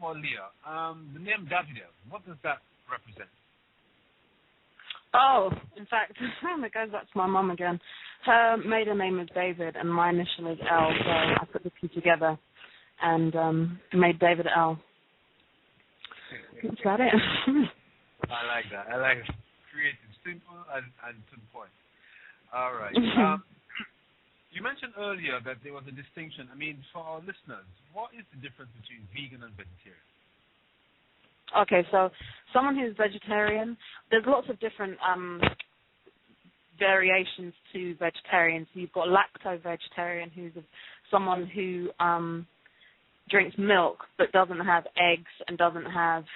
of all, Leah, the name Davido, what does that represent? Oh, in fact, it goes back to my mum again. Her maiden name is David, and my initial is L, so I put the two together and made David L. That's about it. I like that. I like it. Creative, simple, and to the point. All right. You mentioned earlier that there was a distinction. I mean, for our listeners, what is the difference between vegan and vegetarian? Okay, so someone who's vegetarian, there's lots of different variations to vegetarian. So you've got lacto-vegetarian, who's someone who drinks milk but doesn't have eggs and doesn't have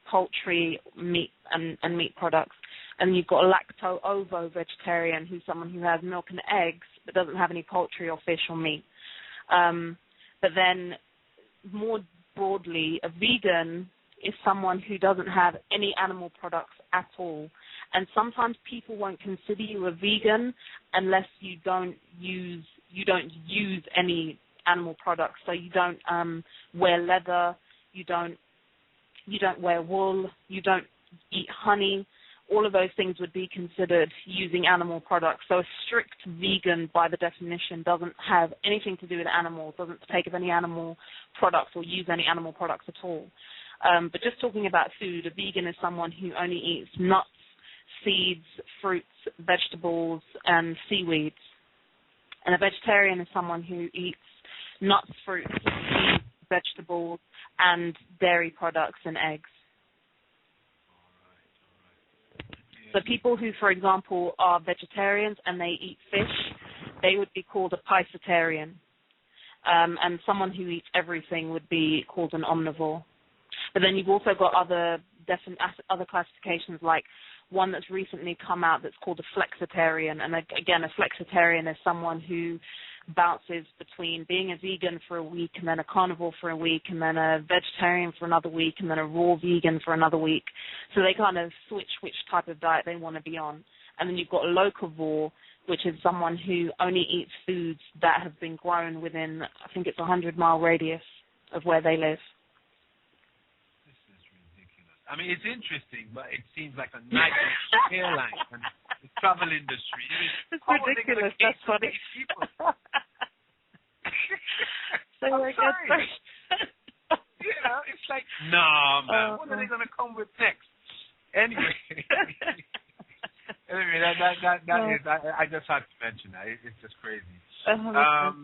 poultry, meat, and meat products. And you've got lacto-ovo-vegetarian, who's someone who has milk and eggs but doesn't have any poultry or fish or meat. But then more broadly, a vegan is someone who doesn't have any animal products at all. And sometimes people won't consider you a vegan unless you don't use any animal products. So you don't wear leather, you don't wear wool, you don't eat honey. All of those things would be considered using animal products. So a strict vegan, by the definition, doesn't have anything to do with animals, doesn't take of any animal products or use any animal products at all. But just talking about food, a vegan is someone who only eats nuts, seeds, fruits, vegetables, and seaweeds. And a vegetarian is someone who eats nuts, fruits, seeds, vegetables, and dairy products and eggs. So people who, for example, are vegetarians and they eat fish, they would be called a piscetarian. And someone who eats everything would be called an omnivore. But then you've also got other classifications, like one that's recently come out that's called a flexitarian. And again, a flexitarian is someone who bounces between being a vegan for a week and then a carnivore for a week and then a vegetarian for another week and then a raw vegan for another week. So they kind of switch which type of diet they want to be on. And then you've got a locavore, which is someone who only eats foods that have been grown within, I think it's a 100-mile radius of where they live. I mean, it's interesting, but it seems like a nightmare airline and the travel industry. It's ridiculous. That's funny. So I'm sorry. It's like, nah, man. What are they going to come with next? Anyway, that is. I just had to mention that. It's just crazy. I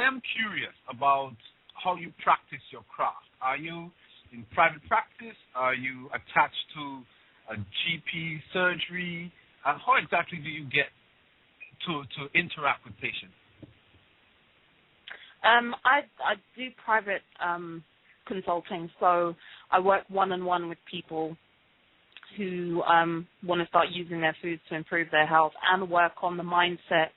am curious about how you practice your craft. Are you in private practice? Are you attached to a GP surgery? How exactly do you get to interact with patients? I do private consulting, so I work one-on-one with people who want to start using their foods to improve their health and work on the mindset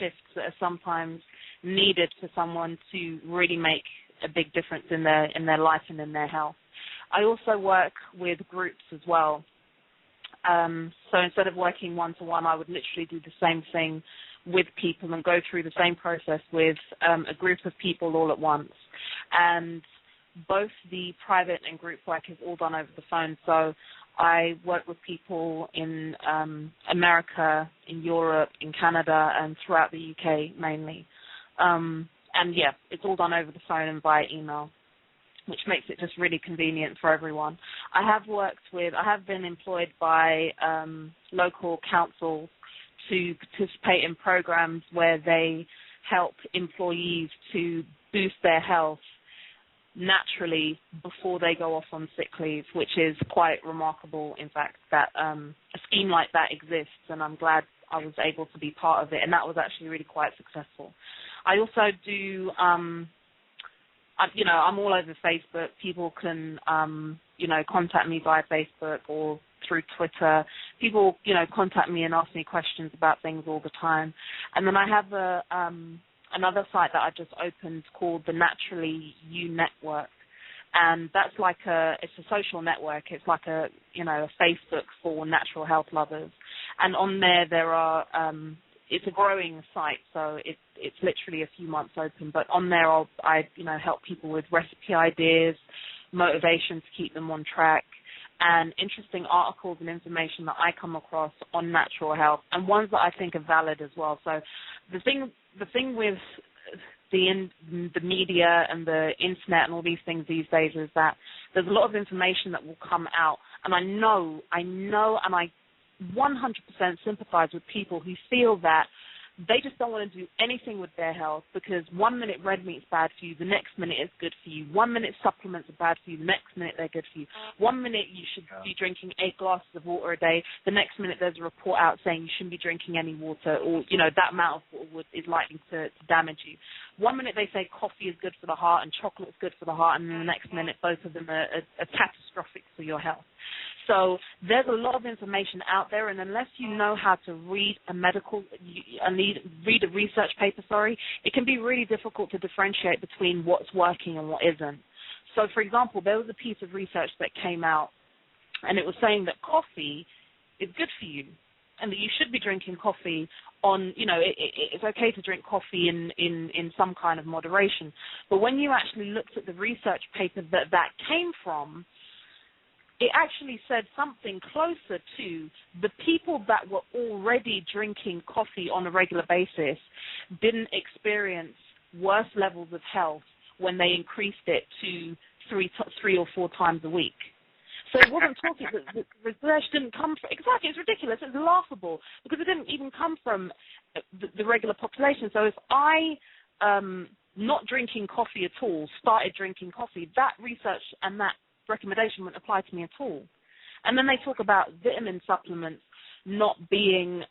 shifts that are sometimes needed for someone to really make a big difference in their life and in their health. I also work with groups as well. So instead of working one-to-one, I would literally do the same thing with people and go through the same process with a group of people all at once. And both the private and group work is all done over the phone. So I work with people in America, in Europe, in Canada, and throughout the UK mainly. And yeah, it's all done over the phone and via email, which makes it just really convenient for everyone. I have been employed by local councils to participate in programs where they help employees to boost their health naturally before they go off on sick leave, which is quite remarkable, in fact, that a scheme like that exists, and I'm glad I was able to be part of it, and that was actually really quite successful. I also do, I'm all over Facebook. People can, contact me via Facebook or through Twitter. People, contact me and ask me questions about things all the time. And then I have another site that I just opened called the Naturally You Network. And that's like it's a social network. It's like a Facebook for natural health lovers. And on there are it's a growing site, so it's literally a few months open. But on there, I help people with recipe ideas, motivation to keep them on track, and interesting articles and information that I come across on natural health, and ones that I think are valid as well. So the thing with the media and the internet and all these things these days is that there's a lot of information that will come out, and I know, and I 100% sympathize with people who feel that they just don't want to do anything with their health because 1 minute red meat's bad for you, the next minute it's good for you. 1 minute supplements are bad for you, the next minute they're good for you. 1 minute you should be drinking 8 glasses of water a day, the next minute there's a report out saying you shouldn't be drinking any water, or that amount of water is likely to damage you. 1 minute they say coffee is good for the heart and chocolate is good for the heart, and then the next minute both of them are catastrophic for your health. So there's a lot of information out there, and unless you know how to read read a research paper, it can be really difficult to differentiate between what's working and what isn't. So, for example, there was a piece of research that came out, and it was saying that coffee is good for you, and that you should be drinking coffee on, it's okay to drink coffee in some kind of moderation. But when you actually looked at the research paper that came from, it actually said something closer to the people that were already drinking coffee on a regular basis didn't experience worse levels of health when they increased it to three or 4 times a week. So it wasn't talking, the research didn't come from, exactly, it's ridiculous, it's laughable, because it didn't even come from the regular population. So if I, not drinking coffee at all, started drinking coffee, that research and that recommendation wouldn't apply to me at all. And then they talk about vitamin supplements not being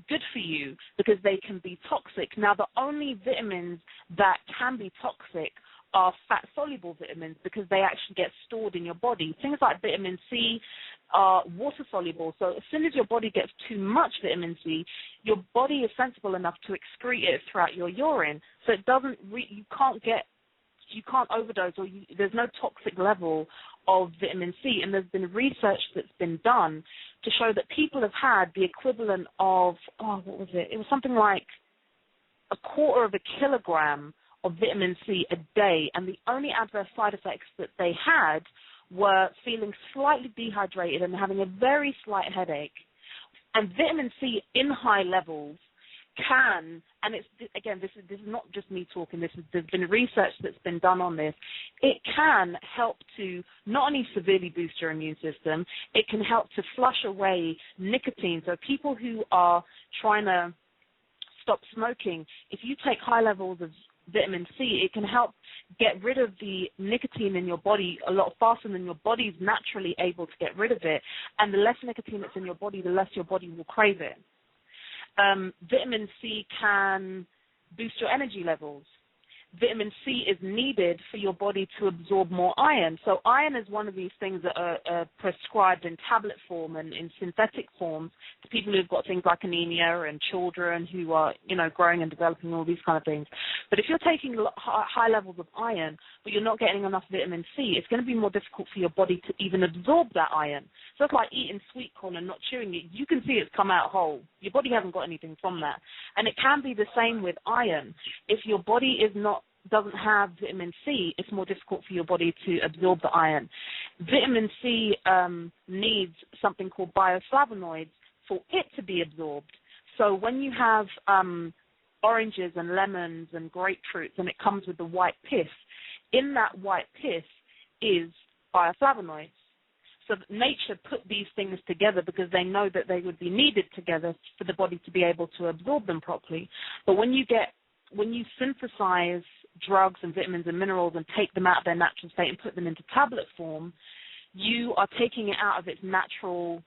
good for you because they can be toxic. Now, the only vitamins that can be toxic are fat-soluble vitamins because they actually get stored in your body. Things like vitamin C are water-soluble, so as soon as your body gets too much vitamin C, your body is sensible enough to excrete it throughout your urine, so it doesn't you can't overdose, or there's no toxic level of vitamin C. And there's been research that's been done to show that people have had the equivalent of, what was it? It was something like 1/4 kilogram of vitamin C a day, and the only adverse side effects that they had were feeling slightly dehydrated and having a very slight headache. And vitamin C in high levels can, and it's, again, this is not just me talking, there's been research that's been done on this, it can help to not only severely boost your immune system, it can help to flush away nicotine. So people who are trying to stop smoking, if you take high levels of vitamin C, it can help get rid of the nicotine in your body a lot faster than your body's naturally able to get rid of it. And the less nicotine that's in your body, the less your body will crave it. Vitamin C can boost your energy levels. Vitamin C is needed for your body to absorb more iron. So iron is one of these things that are prescribed in tablet form and in synthetic forms to people who've got things like anemia and children who are, growing and developing, all these kind of things. But if you're taking high levels of iron, but you're not getting enough vitamin C, it's going to be more difficult for your body to even absorb that iron. So it's like eating sweet corn and not chewing it. You can see it's come out whole. Your body hasn't got anything from that. And it can be the same with iron. If your body doesn't have vitamin C, it's more difficult for your body to absorb the iron. Vitamin C needs something called bioflavonoids for it to be absorbed. So when you have oranges and lemons and grapefruits, and it comes with the white pith, in that white pith is bioflavonoids. So nature put these things together because they know that they would be needed together for the body to be able to absorb them properly. But when you synthesize drugs and vitamins and minerals and take them out of their natural state and put them into tablet form, you are taking it out of its natural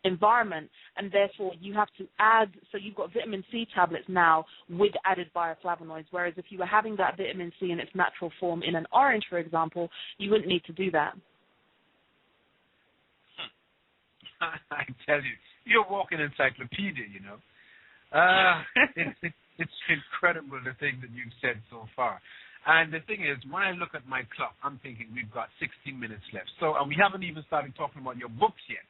environment, and therefore you have to add, so you've got vitamin C tablets now with added bioflavonoids, whereas if you were having that vitamin C in its natural form in an orange, for example, you wouldn't need to do that. I tell you, you're walking encyclopedia, It's incredible, the thing that you've said so far. And the thing is, when I look at my clock, I'm thinking we've got 16 minutes left. So, and we haven't even started talking about your books yet.